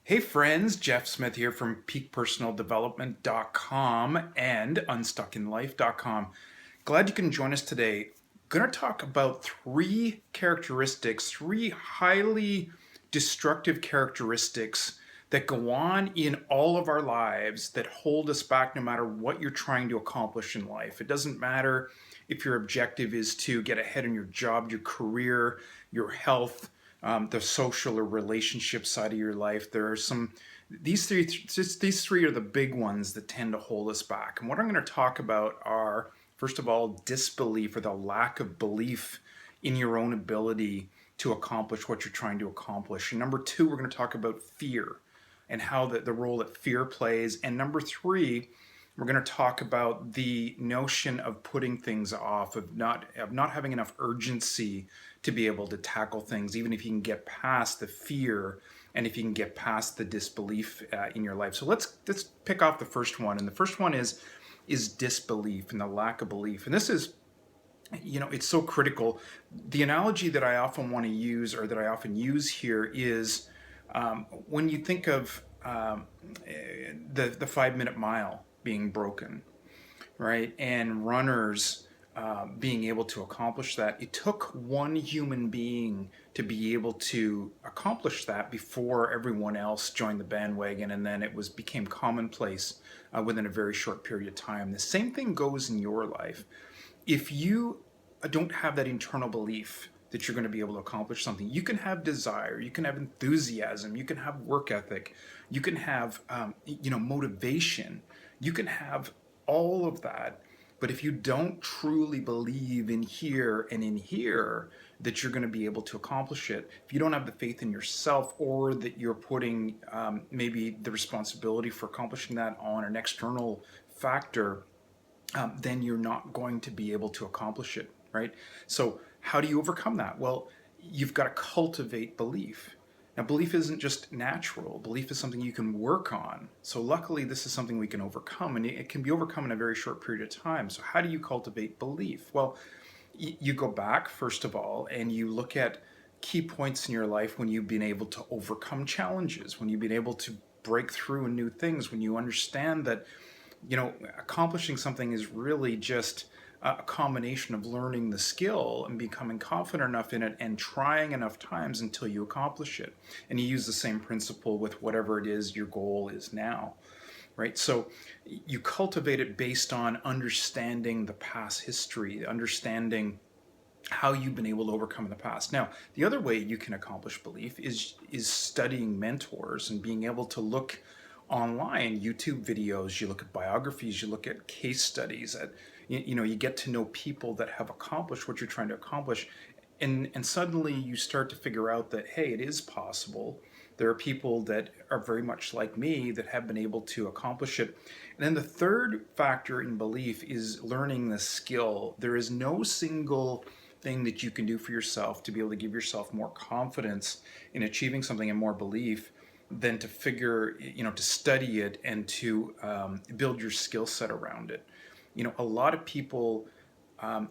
Hey friends, Jeff Smith here from peakpersonaldevelopment.com and unstuckinlife.com. Glad you can join us today. Going to talk about three characteristics, three highly destructive characteristics that go on in all of our lives that hold us back no matter what you're trying to accomplish in life. It doesn't matter if your objective is to get ahead in your job, your career, your health, the social or relationship side of your life. There are some these three are the big ones that tend to hold us back. And what I'm going to talk about are, first of all, disbelief, or the lack of belief in your own ability to accomplish what you're trying to accomplish. And number two, we're going to talk about fear and how the role that fear plays. And number three, we're going to talk about the notion of putting things off, of not having enough urgency to be able to tackle things, even if you can get past the fear and if you can get past the disbelief in your life. So let's pick off the first one, and the first one is disbelief and the lack of belief. And this is, it's so critical. The analogy that I often want to use, or that I often use here, is when you think of the 5 minute mile being broken, right? And runners being able to accomplish that. It took one human being to be able to accomplish that before everyone else joined the bandwagon, and then it became commonplace within a very short period of time. The same thing goes in your life. If you don't have that internal belief that you're going to be able to accomplish something, you can have desire, you can have enthusiasm, you can have work ethic, you can have motivation, you can have all of that. But if you don't truly believe in here and in here that you're going to be able to accomplish it, if you don't have the faith in yourself, or that you're putting maybe the responsibility for accomplishing that on an external factor, then you're not going to be able to accomplish it, right? So, how do you overcome that? Well, you've got to cultivate belief. Now, belief isn't just natural, belief is something you can work on. So, luckily, this is something we can overcome, and it can be overcome in a very short period of time. So, how do you cultivate belief? Well, you go back, first of all, and you look at key points in your life when you've been able to overcome challenges, when you've been able to break through in new things, when you understand that accomplishing something is really just a combination of learning the skill and becoming confident enough in it and trying enough times until you accomplish it. And you use the same principle with whatever it is your goal is now, right? So you cultivate it based on understanding the past history, understanding how you've been able to overcome in the past. Now, the other way you can accomplish belief is studying mentors and being able to look online, YouTube videos, you look at biographies, you look at case studies, at you get to know people that have accomplished what you're trying to accomplish, and suddenly you start to figure out that, hey, it is possible. There are people that are very much like me that have been able to accomplish it. And then the third factor in belief is learning the skill. There is no single thing that you can do for yourself to be able to give yourself more confidence in achieving something and more belief than to to study it and to build your skill set around it. A lot of people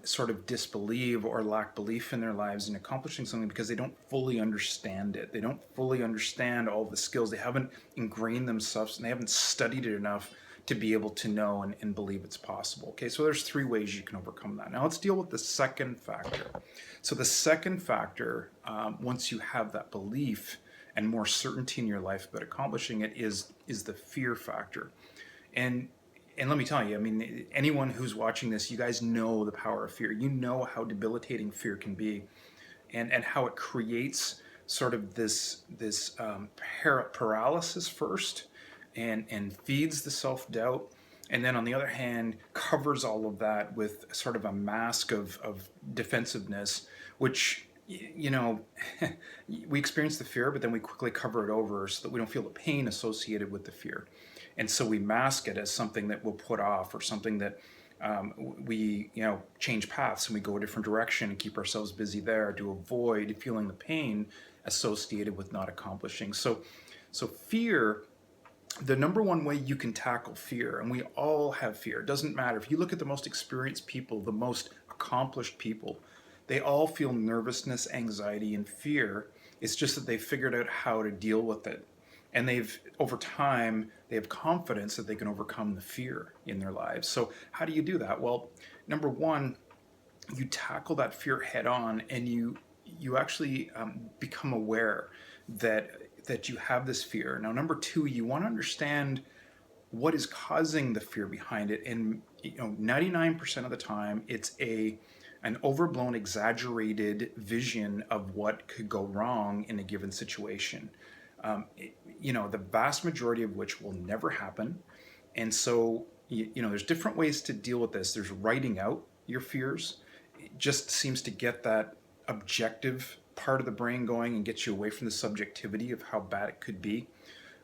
sort of disbelieve or lack belief in their lives in accomplishing something because they don't fully understand it. They don't fully understand all the skills. They haven't ingrained themselves, and they haven't studied it enough to be able to know and believe it's possible. Okay, so there's three ways you can overcome that. Now let's deal with the second factor. So the second factor, once you have that belief and more certainty in your life about accomplishing it, is the fear factor. And and let me tell you, I mean, anyone who's watching this, you guys know the power of fear. You know how debilitating fear can be, and how it creates sort of this paralysis first, and feeds the self doubt, and then on the other hand covers all of that with sort of a mask of defensiveness, which we experience the fear, but then we quickly cover it over so that we don't feel the pain associated with the fear. And so we mask it as something that we'll put off, or something that we change paths and we go a different direction and keep ourselves busy there to avoid feeling the pain associated with not accomplishing. So fear, the number one way you can tackle fear, and we all have fear, it doesn't matter. If you look at the most experienced people, the most accomplished people, they all feel nervousness, anxiety, and fear. It's just that they figured out how to deal with it. And they've, over time, they have confidence that they can overcome the fear in their lives. So how do you do that? Well, number one, you tackle that fear head on, and you actually become aware that you have this fear. Now, number two, you want to understand what is causing the fear behind it. And 99% of the time, it's an overblown, exaggerated vision of what could go wrong in a given situation. Um, the vast majority of which will never happen. And so, there's different ways to deal with this. There's writing out your fears. It just seems to get that objective part of the brain going and get you away from the subjectivity of how bad it could be.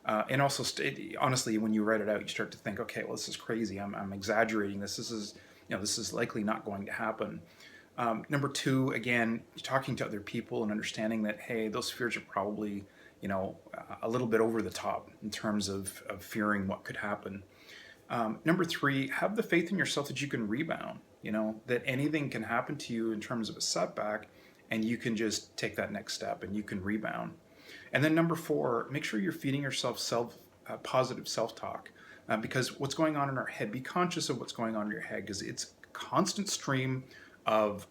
And also, honestly, when you write it out, you start to think, okay, well, this is crazy. I'm exaggerating this. This is likely not going to happen. Number two, again, talking to other people and understanding that, hey, those fears are probably, a little bit over the top in terms of fearing what could happen. Number three, have the faith in yourself that you can rebound, that anything can happen to you in terms of a setback, and you can just take that next step and you can rebound. And then number four, make sure you're feeding yourself positive self-talk, because what's going on in our head, be conscious of what's going on in your head, because it's a constant stream of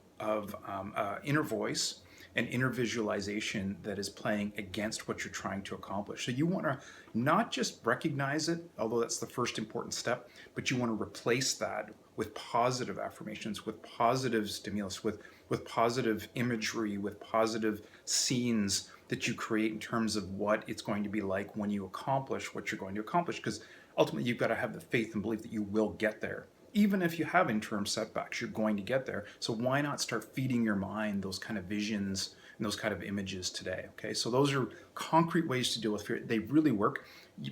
inner voice and inner visualization that is playing against what you're trying to accomplish. So you want to not just recognize it, although that's the first important step, but you want to replace that with positive affirmations, with positive stimulus, with positive imagery, with positive scenes that you create in terms of what it's going to be like when you accomplish what you're going to accomplish. Because ultimately, you've got to have the faith and belief that you will get there. Even if you have interim setbacks, you're going to get there. So why not start feeding your mind those kind of visions and those kind of images today? Okay, so those are concrete ways to deal with fear. They really work.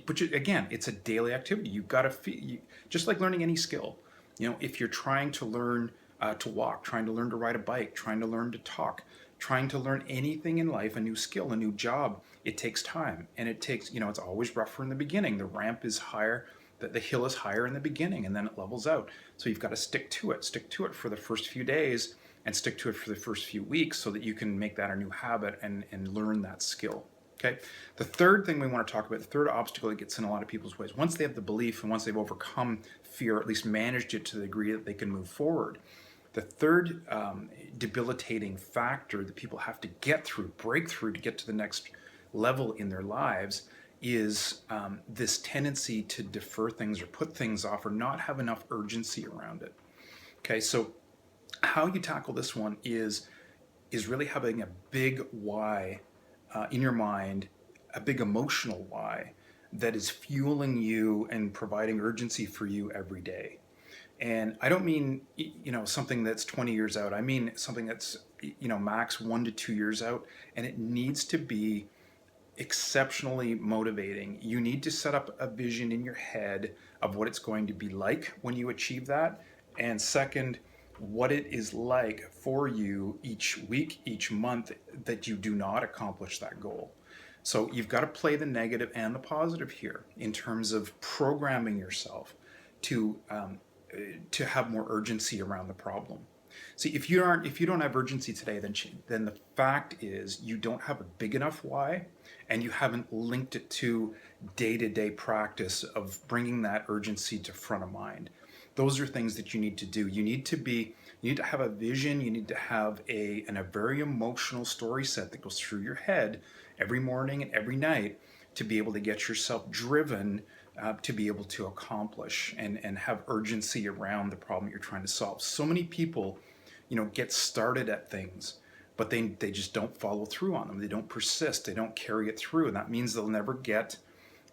But again, it's a daily activity. You've got to feel, just like learning any skill. If you're trying to learn to walk, trying to learn to ride a bike, trying to learn to talk, trying to learn anything in life, a new skill, a new job, it takes time. And it takes, it's always rougher in the beginning. The ramp is higher, the hill is higher in the beginning, and then it levels out. So you've got to stick to it for the first few days, and stick to it for the first few weeks, so that you can make that a new habit and learn that skill. Okay. The third thing we want to talk about, the third obstacle that gets in a lot of people's ways, once they have the belief and once they've overcome fear, or at least managed it to the degree that they can move forward, the third debilitating factor that people have to break through to get to the next level in their lives, is this tendency to defer things or put things off or not have enough urgency around it. Okay, so how you tackle this one is really having a big why in your mind, a big emotional why that is fueling you and providing urgency for you every day. And I don't mean, something that's 20 years out. I mean something that's, max 1 to 2 years out. And it needs to be exceptionally motivating. You need to set up a vision in your head of what it's going to be like when you achieve that. And second, what it is like for you each week, each month that you do not accomplish that goal. So you've got to play the negative and the positive here in terms of programming yourself to have more urgency around the problem. See, if you don't have urgency today, then the fact is you don't have a big enough why, and you haven't linked it to day-to-day practice of bringing that urgency to front of mind. Those are things that you need to do. You need to have a vision. You need to have a very emotional story set that goes through your head every morning and every night to be able to get yourself driven to be able to accomplish and have urgency around the problem you're trying to solve. So many people, get started at things, but they just don't follow through on them. They don't persist. They don't carry it through, and that means they'll never get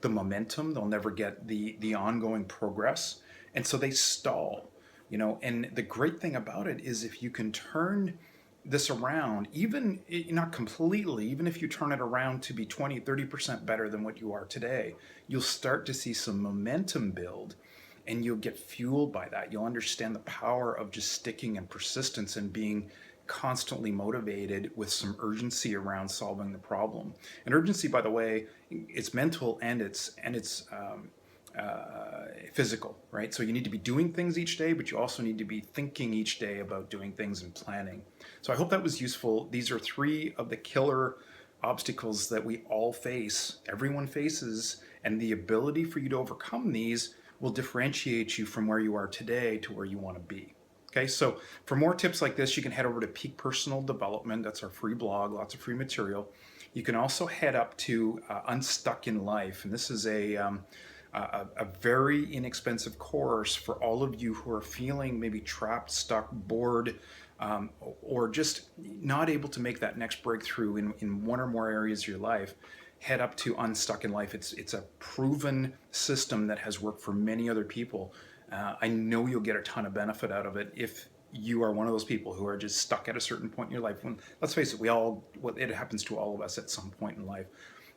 the momentum. They'll never get the ongoing progress, and so they stall. And the great thing about it is if you can turn this around, even not completely, even if you turn it around to be 20-30% better than what you are today, you'll start to see some momentum build, and you'll get fueled by that. You'll understand the power of just sticking and persistence and being constantly motivated with some urgency around solving the problem. And urgency, by the way, it's mental and it's physical, right? So you need to be doing things each day, but you also need to be thinking each day about doing things and planning. So I hope that was useful. These are 3 of the killer obstacles that we all face, everyone faces, and the ability for you to overcome these will differentiate you from where you are today to where you want to be. Okay, so for more tips like this, you can head over to Peak Personal Development. That's our free blog, lots of free material. You can also head up to Unstuck in Life, and this is a very inexpensive course for all of you who are feeling maybe trapped, stuck, bored, or just not able to make that next breakthrough in one or more areas of your life. Head up to Unstuck in Life. It's a proven system that has worked for many other people. I know you'll get a ton of benefit out of it if you are one of those people who are just stuck at a certain point in your life. When, let's face it, it happens to all of us at some point in life.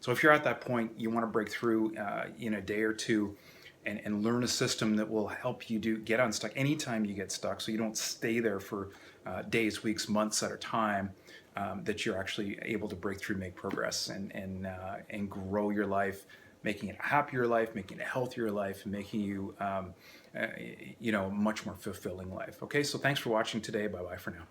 So if you're at that point, you want to break through in a day or two and learn a system that will help you get unstuck anytime you get stuck, so you don't stay there for days, weeks, months at a time. That you're actually able to break through, make progress, and grow your life, making it a happier life, making it a healthier life, and making you much more fulfilling life. Okay, so thanks for watching today. Bye bye for now.